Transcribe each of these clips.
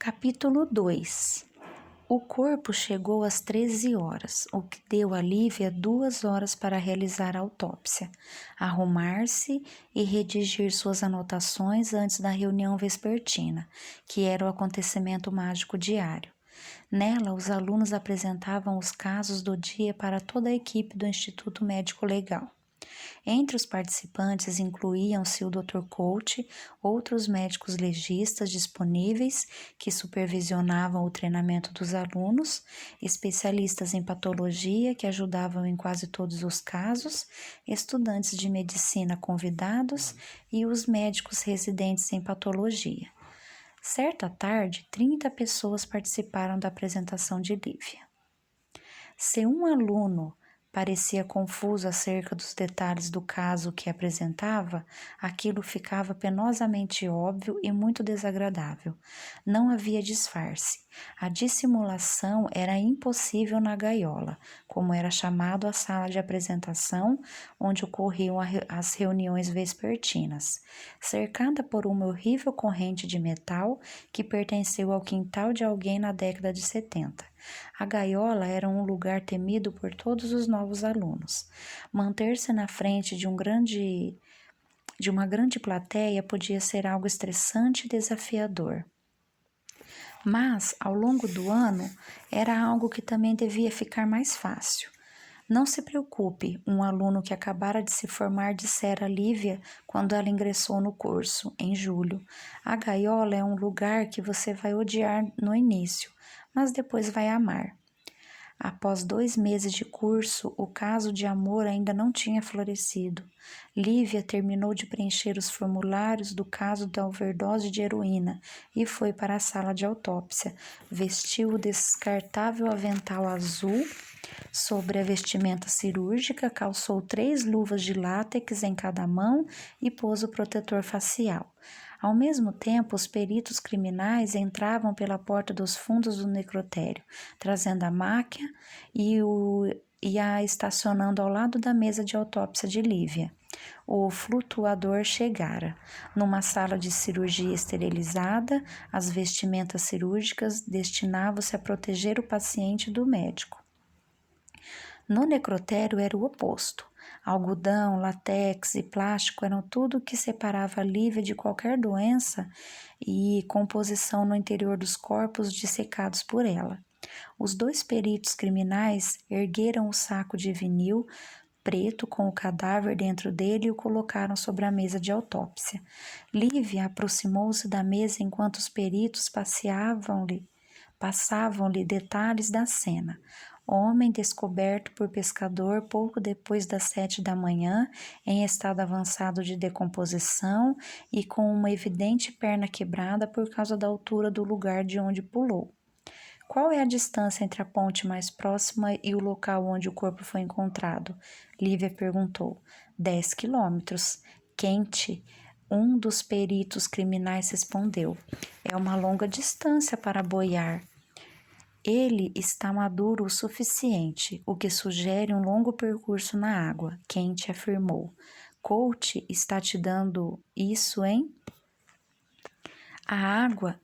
Capítulo 2. O corpo chegou às 13 horas, o que deu a Lívia 2 horas para realizar a autópsia, arrumar-se e redigir suas anotações antes da reunião vespertina, que era o acontecimento mágico diário. Nela, os alunos apresentavam os casos do dia para toda a equipe do Instituto Médico Legal. Entre os participantes incluíam-se o Dr. Coach, outros médicos legistas disponíveis que supervisionavam o treinamento dos alunos, especialistas em patologia que ajudavam em quase todos os casos, estudantes de medicina convidados e os médicos residentes em patologia. Certa tarde, 30 pessoas participaram da apresentação de Lívia. Se um aluno parecia confuso acerca dos detalhes do caso que apresentava, aquilo ficava penosamente óbvio e muito desagradável. Não havia disfarce. A dissimulação era impossível na gaiola, como era chamado a sala de apresentação, onde ocorriam as reuniões vespertinas, cercada por uma horrível corrente de metal que pertenceu ao quintal de alguém na década de 70. A gaiola era um lugar temido por todos os novos alunos. Manter-se na frente de uma grande plateia podia ser algo estressante e desafiador. Mas, ao longo do ano, era algo que também devia ficar mais fácil. Não se preocupe, um aluno que acabara de se formar dissera a Lívia quando ela ingressou no curso, em julho. A gaiola é um lugar que você vai odiar no início, mas depois vai amar. Após 2 meses de curso, o caso de amor ainda não tinha florescido. Lívia terminou de preencher os formulários do caso da overdose de heroína e foi para a sala de autópsia. Vestiu o descartável avental azul sobre a vestimenta cirúrgica, calçou 3 luvas de látex em cada mão e pôs o protetor facial. Ao mesmo tempo, os peritos criminais entravam pela porta dos fundos do necrotério, trazendo a máquina e a estacionando ao lado da mesa de autópsia de Lívia. O flutuador chegara. Numa sala de cirurgia esterilizada, as vestimentas cirúrgicas destinavam-se a proteger o paciente do médico. No necrotério era o oposto. Algodão, látex e plástico eram tudo o que separava a Lívia de qualquer doença e composição no interior dos corpos dissecados por ela. Os 2 peritos criminais ergueram o saco de vinil preto com o cadáver dentro dele e o colocaram sobre a mesa de autópsia. Lívia aproximou-se da mesa enquanto os peritos passavam-lhe detalhes da cena. Homem descoberto por pescador pouco depois das 7 da manhã, em estado avançado de decomposição e com uma evidente perna quebrada por causa da altura do lugar de onde pulou. Qual é a distância entre a ponte mais próxima e o local onde o corpo foi encontrado? Lívia perguntou. 10 quilômetros. Quente. Um dos peritos criminais respondeu. É uma longa distância para boiar. Ele está maduro o suficiente, o que sugere um longo percurso na água, Quente afirmou. Coach está te dando isso, hein? A água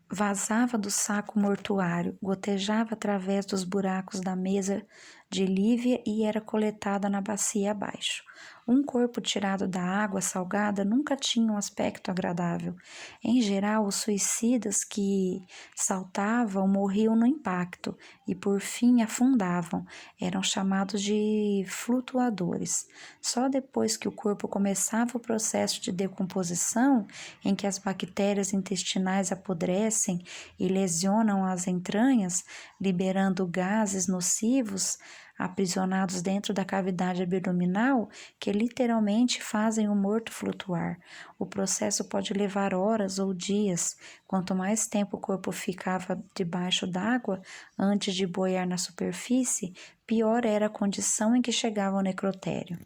vazava do saco mortuário, gotejava através dos buracos da mesa de Lívia e era coletada na bacia abaixo. Um corpo tirado da água salgada nunca tinha um aspecto agradável. Em geral, os suicidas que saltavam morriam no impacto e, por fim, afundavam. Eram chamados de flutuadores. Só depois que o corpo começava o processo de decomposição, em que as bactérias intestinais apodrecem e lesionam as entranhas, liberando gases nocivos, aprisionados dentro da cavidade abdominal, que literalmente fazem o morto flutuar. O processo pode levar horas ou dias. Quanto mais tempo o corpo ficava debaixo d'água antes de boiar na superfície, pior era a condição em que chegava ao necrotério.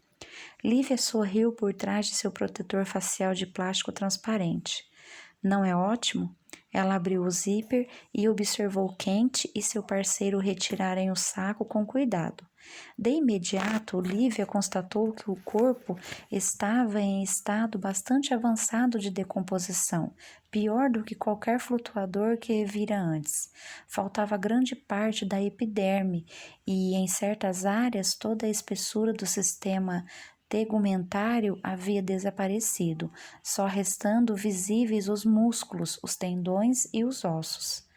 Lívia sorriu por trás de seu protetor facial de plástico transparente. Não é ótimo? Ela abriu o zíper e observou Quente e seu parceiro retirarem o saco com cuidado. De imediato, Lívia constatou que o corpo estava em estado bastante avançado de decomposição, pior do que qualquer flutuador que vira antes. Faltava grande parte da epiderme e, em certas áreas, toda a espessura do sistema tegumentário havia desaparecido, só restando visíveis os músculos, os tendões e os ossos.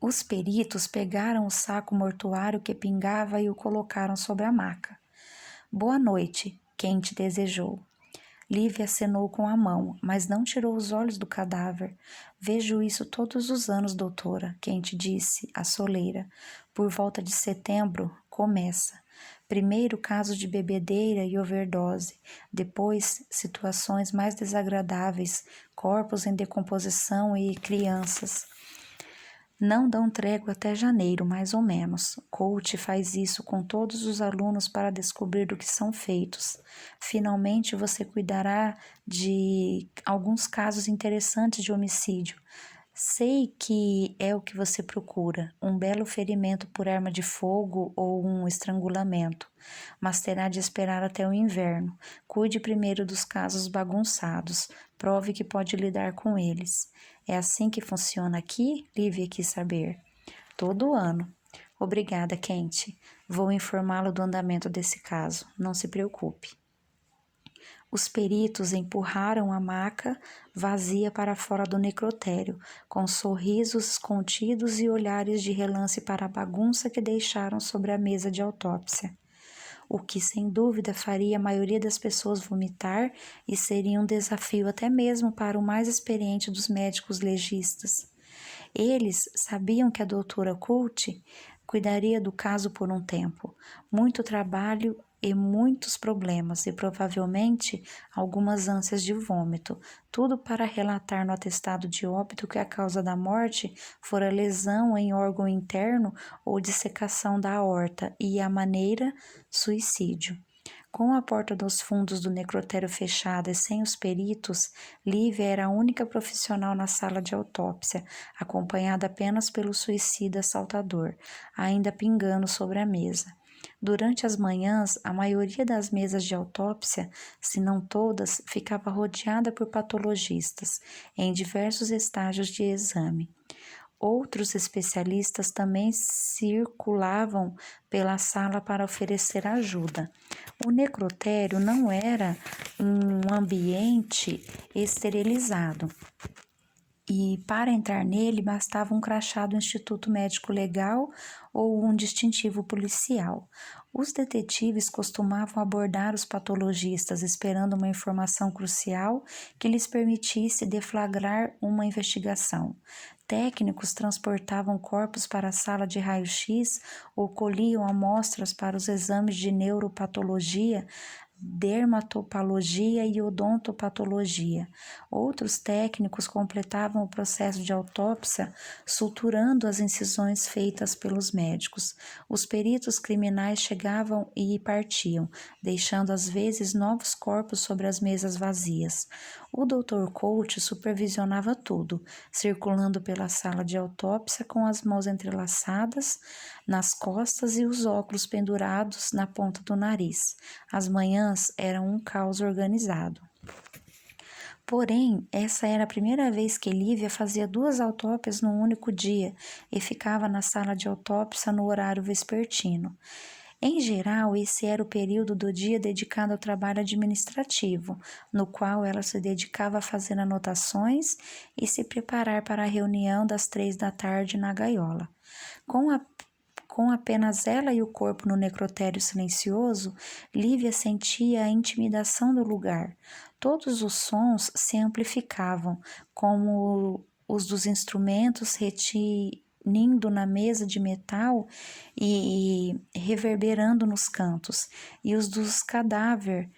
Os peritos pegaram o saco mortuário que pingava e o colocaram sobre a maca. Boa noite, Kent desejou. Lívia acenou com a mão, mas não tirou os olhos do cadáver. Vejo isso todos os anos, doutora, Kent disse, à soleira. Por volta de setembro, começa. Primeiro casos de bebedeira e overdose, depois situações mais desagradáveis, corpos em decomposição e crianças. Não dão trégua até janeiro, mais ou menos. Coach faz isso com todos os alunos para descobrir do que são feitos. Finalmente, você cuidará de alguns casos interessantes de homicídio. Sei que é o que você procura, um belo ferimento por arma de fogo ou um estrangulamento, mas terá de esperar até o inverno. Cuide primeiro dos casos bagunçados, prove que pode lidar com eles. É assim que funciona aqui? Lívia quis saber. Todo ano. Obrigada, Kent. Vou informá-lo do andamento desse caso. Não se preocupe. Os peritos empurraram a maca vazia para fora do necrotério, com sorrisos contidos e olhares de relance para a bagunça que deixaram sobre a mesa de autópsia. O que sem dúvida faria a maioria das pessoas vomitar e seria um desafio até mesmo para o mais experiente dos médicos legistas. Eles sabiam que a doutora Colt cuidaria do caso por um tempo. Muito trabalho e muitos problemas, e provavelmente algumas ânsias de vômito, tudo para relatar no atestado de óbito que a causa da morte fora lesão em órgão interno ou dissecação da aorta e a maneira, suicídio. Com a porta dos fundos do necrotério fechada e sem os peritos, Lívia era a única profissional na sala de autópsia, acompanhada apenas pelo suicida assaltador, ainda pingando sobre a mesa. Durante as manhãs, a maioria das mesas de autópsia, se não todas, ficava rodeada por patologistas, em diversos estágios de exame. Outros especialistas também circulavam pela sala para oferecer ajuda. O necrotério não era um ambiente esterilizado. E para entrar nele bastava um crachá do Instituto Médico Legal ou um distintivo policial. Os detetives costumavam abordar os patologistas esperando uma informação crucial que lhes permitisse deflagrar uma investigação. Técnicos transportavam corpos para a sala de raio-x ou colhiam amostras para os exames de neuropatologia, dermatopatologia e odontopatologia. Outros técnicos completavam o processo de autópsia, suturando as incisões feitas pelos médicos. Os peritos criminais chegavam e partiam, deixando às vezes novos corpos sobre as mesas vazias. O Dr. Colt supervisionava tudo, circulando pela sala de autópsia com as mãos entrelaçadas nas costas e os óculos pendurados na ponta do nariz. As manhãs eram um caos organizado. Porém, essa era a primeira vez que Lívia fazia 2 autópsias num único dia e ficava na sala de autópsia no horário vespertino. Em geral, esse era o período do dia dedicado ao trabalho administrativo, no qual ela se dedicava a fazer anotações e se preparar para a reunião das 3 da tarde na gaiola. Com apenas ela e o corpo no necrotério silencioso, Lívia sentia a intimidação do lugar. Todos os sons se amplificavam, como os dos instrumentos retinindo na mesa de metal e reverberando nos cantos, e os dos cadáveres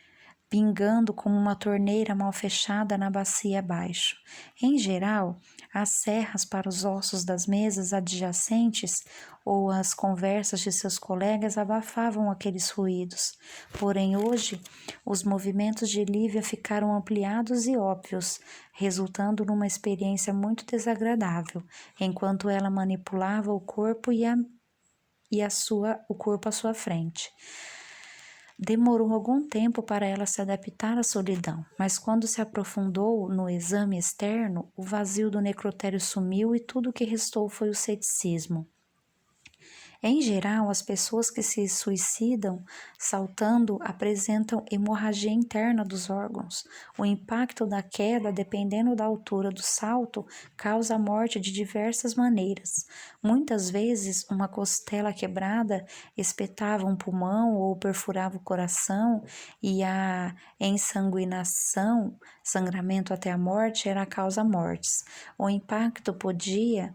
pingando como uma torneira mal fechada na bacia abaixo. Em geral, as serras para os ossos das mesas adjacentes ou as conversas de seus colegas abafavam aqueles ruídos. Porém, hoje, os movimentos de Lívia ficaram ampliados e óbvios, resultando numa experiência muito desagradável, enquanto ela manipulava o corpo e e o corpo à sua frente. Demorou algum tempo para ela se adaptar à solidão, mas quando se aprofundou no exame externo, o vazio do necrotério sumiu e tudo o que restou foi o ceticismo. Em geral, as pessoas que se suicidam saltando apresentam hemorragia interna dos órgãos. O impacto da queda, dependendo da altura do salto, causa a morte de diversas maneiras. Muitas vezes, uma costela quebrada espetava um pulmão ou perfurava o coração, e a ensanguinação, sangramento até a morte, era a causa mortis. O impacto podia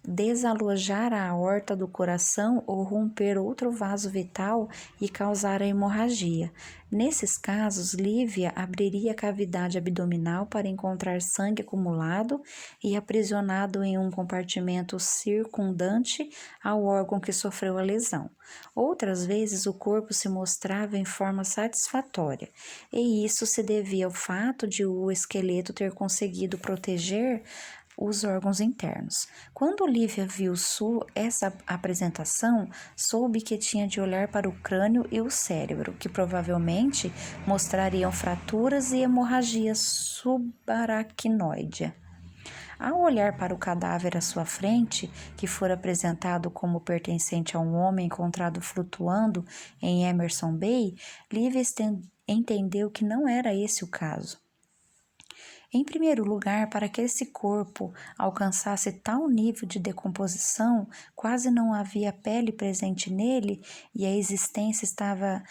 desalojar a aorta do coração ou romper outro vaso vital e causar a hemorragia. Nesses casos, Lívia abriria a cavidade abdominal para encontrar sangue acumulado e aprisionado em um compartimento circundante ao órgão que sofreu a lesão. Outras vezes, o corpo se mostrava em forma satisfatória, e isso se devia ao fato de o esqueleto ter conseguido proteger os órgãos internos. Quando Lívia viu essa apresentação, soube que tinha de olhar para o crânio e o cérebro, que provavelmente mostrariam fraturas e hemorragia subaracnoide. Ao olhar para o cadáver à sua frente, que fora apresentado como pertencente a um homem encontrado flutuando em Emerson Bay, Lívia entendeu que não era esse o caso. Em primeiro lugar, para que esse corpo alcançasse tal nível de decomposição, quase não havia pele presente nele e a existência estava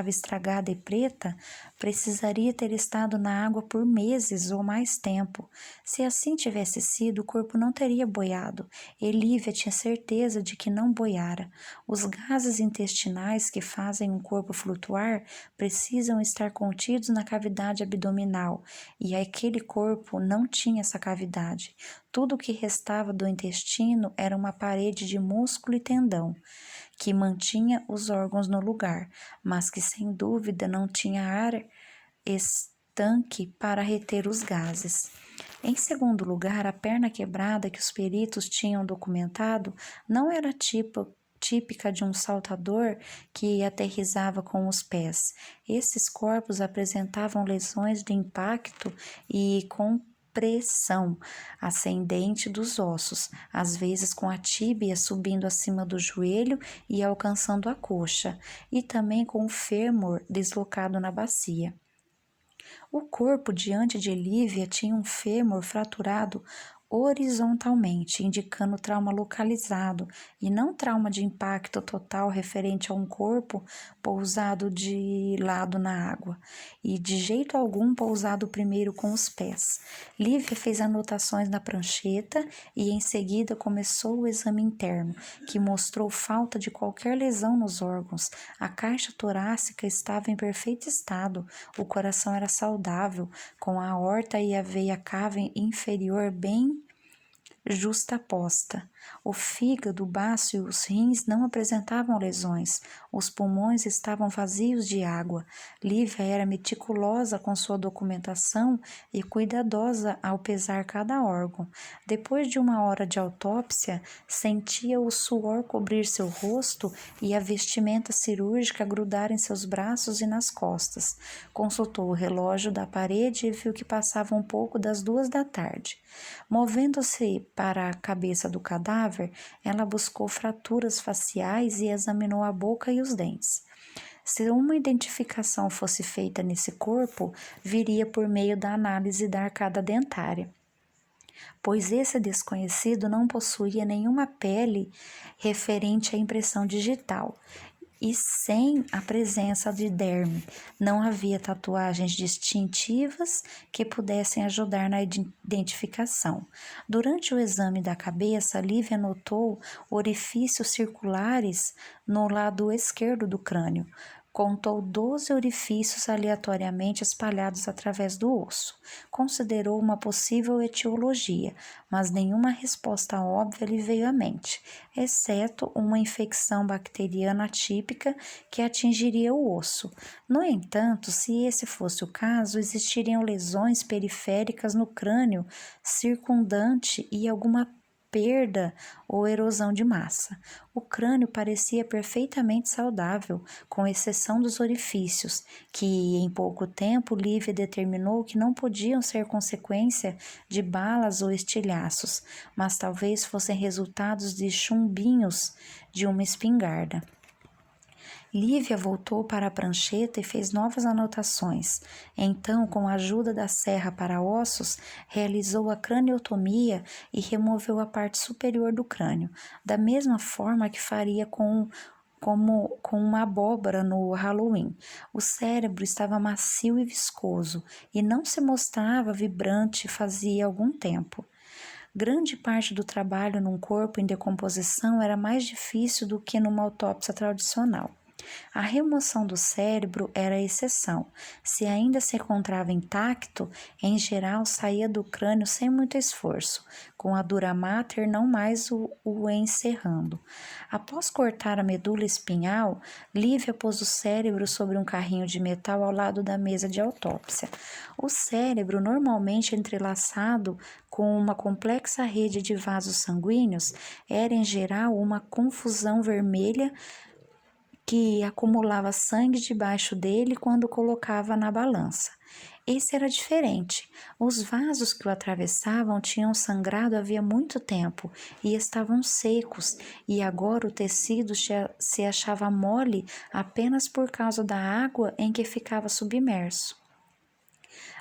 estragada e preta, precisaria ter estado na água por meses ou mais tempo. Se assim tivesse sido, o corpo não teria boiado. Lívia tinha certeza de que não boiara. Os gases intestinais que fazem um corpo flutuar precisam estar contidos na cavidade abdominal, e aquele corpo não tinha essa cavidade. Tudo o que restava do intestino era uma parede de músculo e tendão, que mantinha os órgãos no lugar, mas que sem dúvida não tinha ar estanque para reter os gases. Em segundo lugar, a perna quebrada que os peritos tinham documentado não era típica de um saltador que aterrissava com os pés. Esses corpos apresentavam lesões de impacto e pressão ascendente dos ossos, às vezes com a tíbia subindo acima do joelho e alcançando a coxa, e também com o fêmur deslocado na bacia. O corpo diante de Lívia tinha um fêmur fraturado horizontalmente, indicando trauma localizado e não trauma de impacto total referente a um corpo pousado de lado na água e de jeito algum pousado primeiro com os pés. Lívia fez anotações na prancheta e em seguida começou o exame interno, que mostrou falta de qualquer lesão nos órgãos. A caixa torácica estava em perfeito estado, o coração era saudável, com a aorta e a veia cava inferior bem justaposta. O fígado, o baço e os rins não apresentavam lesões. Os pulmões estavam vazios de água. Lívia era meticulosa com sua documentação e cuidadosa ao pesar cada órgão. Depois de 1 hora de autópsia, sentia o suor cobrir seu rosto e a vestimenta cirúrgica grudar em seus braços e nas costas. Consultou o relógio da parede e viu que passava um pouco das 2 da tarde. Movendo-se para a cabeça do cadáver, ela buscou fraturas faciais e examinou a boca e os dentes. Se uma identificação fosse feita nesse corpo, viria por meio da análise da arcada dentária, pois esse desconhecido não possuía nenhuma pele referente à impressão digital e sem a presença de derme. Não havia tatuagens distintivas que pudessem ajudar na identificação. Durante o exame da cabeça, Lívia notou orifícios circulares no lado esquerdo do crânio. Contou 12 orifícios aleatoriamente espalhados através do osso. Considerou uma possível etiologia, mas nenhuma resposta óbvia lhe veio à mente, exceto uma infecção bacteriana atípica que atingiria o osso. No entanto, se esse fosse o caso, existiriam lesões periféricas no crânio circundante e alguma perda ou erosão de massa. O crânio parecia perfeitamente saudável, com exceção dos orifícios, que em pouco tempo Lívia determinou que não podiam ser consequência de balas ou estilhaços, mas talvez fossem resultados de chumbinhos de uma espingarda. Lívia voltou para a prancheta e fez novas anotações. Então, com a ajuda da serra para ossos, realizou a craniotomia e removeu a parte superior do crânio, da mesma forma que faria com uma abóbora no Halloween. O cérebro estava macio e viscoso e não se mostrava vibrante fazia algum tempo. Grande parte do trabalho num corpo em decomposição era mais difícil do que numa autópsia tradicional. A remoção do cérebro era a exceção. Se ainda se encontrava intacto, em geral saía do crânio sem muito esforço, com a dura mater não mais o encerrando. Após cortar a medula espinhal, Lívia pôs o cérebro sobre um carrinho de metal ao lado da mesa de autópsia. O cérebro, normalmente entrelaçado com uma complexa rede de vasos sanguíneos, era em geral uma confusão vermelha que acumulava sangue debaixo dele quando colocava na balança. Esse era diferente. Os vasos que o atravessavam tinham sangrado havia muito tempo e estavam secos, e agora o tecido se achava mole apenas por causa da água em que ficava submerso.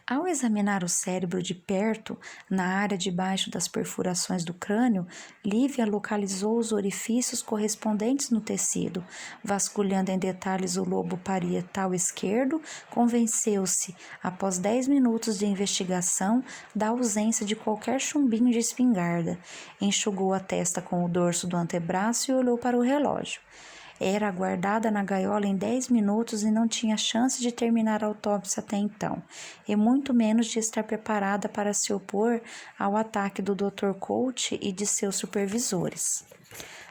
Ao examinar o cérebro de perto, na área debaixo das perfurações do crânio, Lívia localizou os orifícios correspondentes no tecido. Vasculhando em detalhes o lobo parietal esquerdo, convenceu-se, após 10 minutos de investigação, da ausência de qualquer chumbinho de espingarda. Enxugou a testa com o dorso do antebraço e olhou para o relógio. Era guardada na gaiola em 10 minutos e não tinha chance de terminar a autópsia até então, e muito menos de estar preparada para se opor ao ataque do Dr. Coach e de seus supervisores.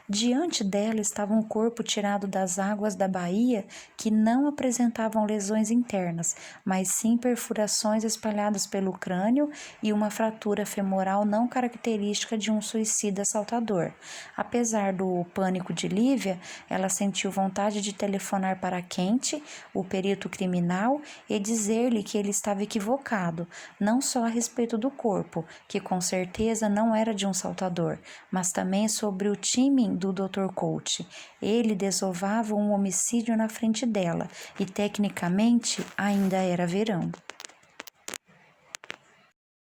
Diante dela estava um corpo tirado das águas da baía que não apresentavam lesões internas, mas sim perfurações espalhadas pelo crânio e uma fratura femoral não característica de um suicida assaltador. Apesar do pânico de Lívia, ela sentiu vontade de telefonar para Kent, o perito criminal, e dizer-lhe que ele estava equivocado, não só a respeito do corpo, que com certeza não era de um saltador, mas também sobre o timing do Dr. Coach. Ele desovava um homicídio na frente dela e, tecnicamente, ainda era verão.